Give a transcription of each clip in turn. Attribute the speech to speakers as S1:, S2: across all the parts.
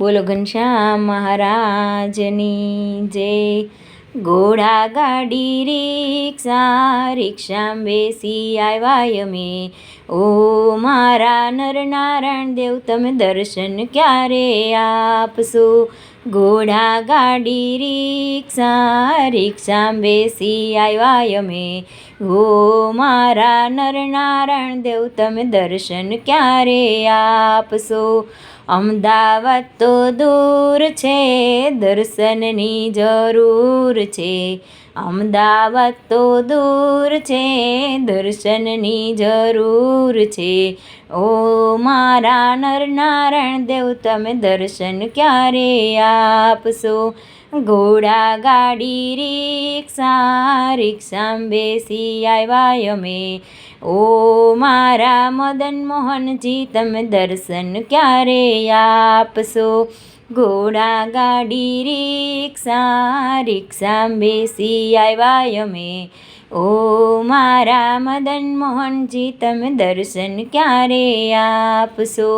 S1: બોલો ઘનશ્યામ મહારાજની જય। ઘોડા ગાડી રિક્ષા રિક્ષામાં બેસી આવ્યા અમે, ઓ મારા નરનારાયણ દેવ તમે દર્શન ક્યારે આપશો। ઘોડા ગાડી રિક્ષા રિક્ષામાં બેસી આવ્યા અમે, ઓ મારા નરનારાયણ દેવ તમે દર્શન ક્યારે આપશો। અમદાવાદ તો દૂર છે, દર્શનની જરૂર છે। અમદાવાદ તો દૂર છે, દર્શનની જરૂર છે। ઓ મારા નરનારાયણ દેવ તમે દર્શન ક્યારે આપશો। ઘોડા ગાડી રિક્ષા રિક્ષામાં બેસી આવ્યા અમે, ઓ મારા મદન મોહનજી તમે દર્શન ક્યારે આપશો। ઘોડા ગાડી રિક્ષા રિક્ષામાં બેસી આવ્યા અમે, ઓ મારા મદન મોહનજી તમે દર્શન ક્યારે આપશો।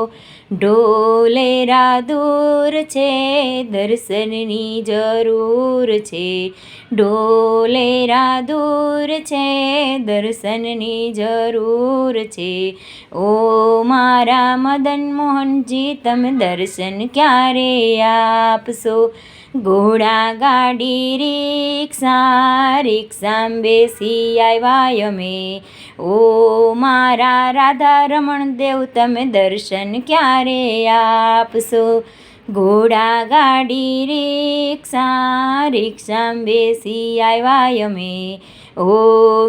S1: ઢોલેરા દૂર છે, દર્શનની જરૂર છે। ઢોલેરા દૂર છે, દર્શનની જરૂર છે। ઓ મારા મદન મોહનજી તમે દર્શન ક્યારે આપશો। ઘોડા ગાડી રિક્ષા રિક્ષામાં બેસી આવ્યા અમે, ઓ મારા રાધા રમણ દેવ તમે દર્શન ક્યારે આપશો। ઘોડા ગાડી રિક્ષા રિક્ષામાં બેસી આવ્યા અમે, ઓ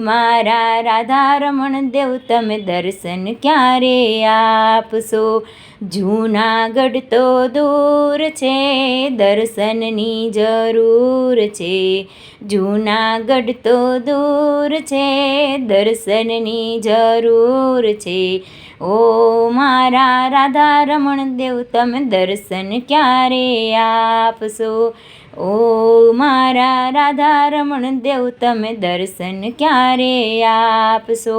S1: મારા રાધા રમણ દેવ તમે દર્શન ક્યારે આપશો। જૂનાગઢ તો દૂર છે, દર્શનની જરૂર છે। જૂનાગઢ તો દૂર છે, દર્શનની જરૂર છે। ઓ મારા રાધા રમણ દેવ તમે દર્શન ક્યારે આપશો। ઓ મારા રાધા રમણ દેવ તમે દર્શન ક્યારે આપશો।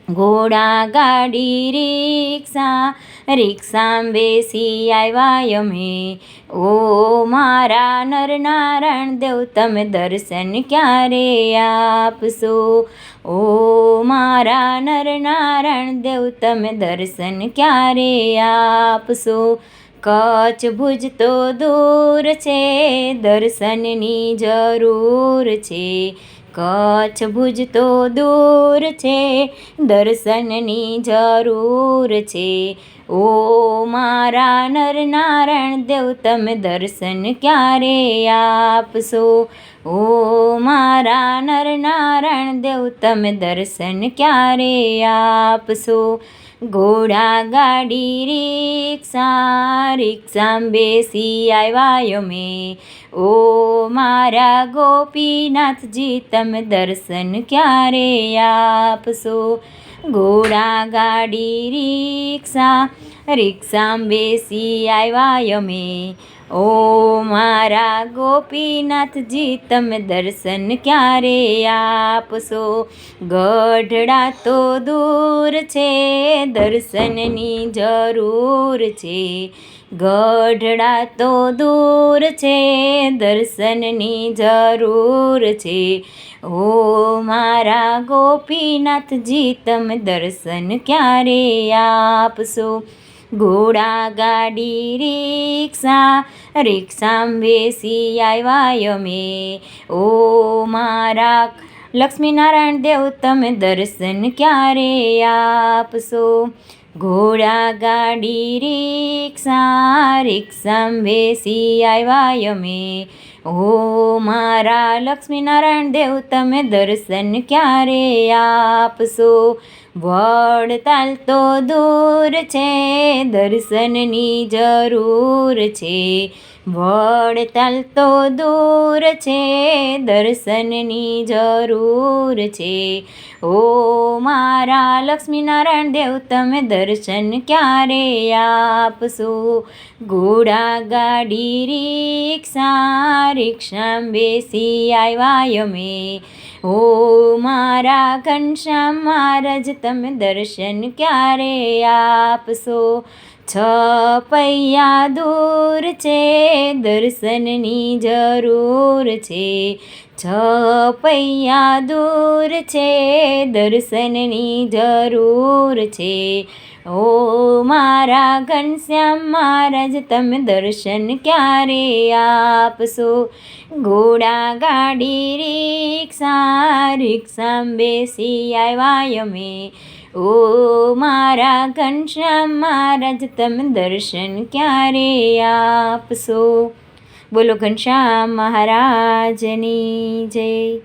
S1: ઘોડા ગાડી રિક્ષા રિક્ષામાં બેસી આવ્યા અમે, ઓ મારા નરનારાયણ દેવ તમે દર્શન ક્યારે આપશો। ઓ મારા નરનારાયણ દેવ તમે દર્શન ક્યારે આપશો। કચ્છ ભુજ તો દૂર છે, દર્શનની જરૂર છે। કચ્છ ભુજ તો દૂર છે, દર્શનની જરૂર છે। ઓ મારા નરનારાયણ દેવ તમે દર્શન ક્યારે આપશો। ઓ મારા નરનારાયણ દેવ તમે દર્શન ક્યારે આપશો। ઘોડા ગાડી રિક્ષા રિક્ષામાં બેસી આવ્યા અમે, ઓ મારા ગોપીનાથજી તમે દર્શન ક્યારે આપશો। ઘોડા ગાડી રિક્ષા રિક્ષામાં બેસી આવ્યા અમે, ઓ મારા ગોપીનાથજી તમે દર્શન ક્યારે આપશો। ગઢડા તો દૂર છે, દર્શનની જરૂર છે। ગઢડા તો દૂર છે, દર્શનની જરૂર છે। ઓ મારા ગોપીનાથજી તમે દર્શન ક્યારે આપશો। ઘોડા ગાડી રિક્ષા રિક્ષામાં બેસી આવ્યા અમે, ઓ મારા લક્ષ્મીનારાયણ દેવ તમે દર્શન ક્યારે આપશો। ઘોડા ગાડી રિક્ષા રિક્ષામાં બેસી આવ્યા અમે, ઓ મારા લક્ષ્મીનારાયણ દેવ તમે દર્શન ક્યારે આપશો। વડતાલ તો દૂર છે, દર્શનની જરૂર છે। વડતાલ તો દૂર છે, દર્શનની જરૂર છે। ઓ મારા લક્ષ્મીનારાયણ દેવ તમે દર્શન ક્યારે આપશો। ઘોડા ગાડી રિક્ષા રિક્ષામાં બેસી આવ્યા અમે, ઓ મારા ઘનશ્યામ મહારાજ તમે દર્શન ક્યારે આપશો। પૈયા દૂર છે દર્શનની જરૂર છે. પૈયા દૂર છે દર્શનની જરૂર છે. ઓ મારા ઘનશ્યામ મહારાજ તમે દર્શન ક્યારે આપશો? ઘોડા ગાડી રિક્ષામાં બેસી આવ્યા અમે. ઓ મારા ઘનશ્યામ મહારાજ તમે દર્શન ક્યારે આપશો? બોલો ઘનશ્યામ મહારાજની જય.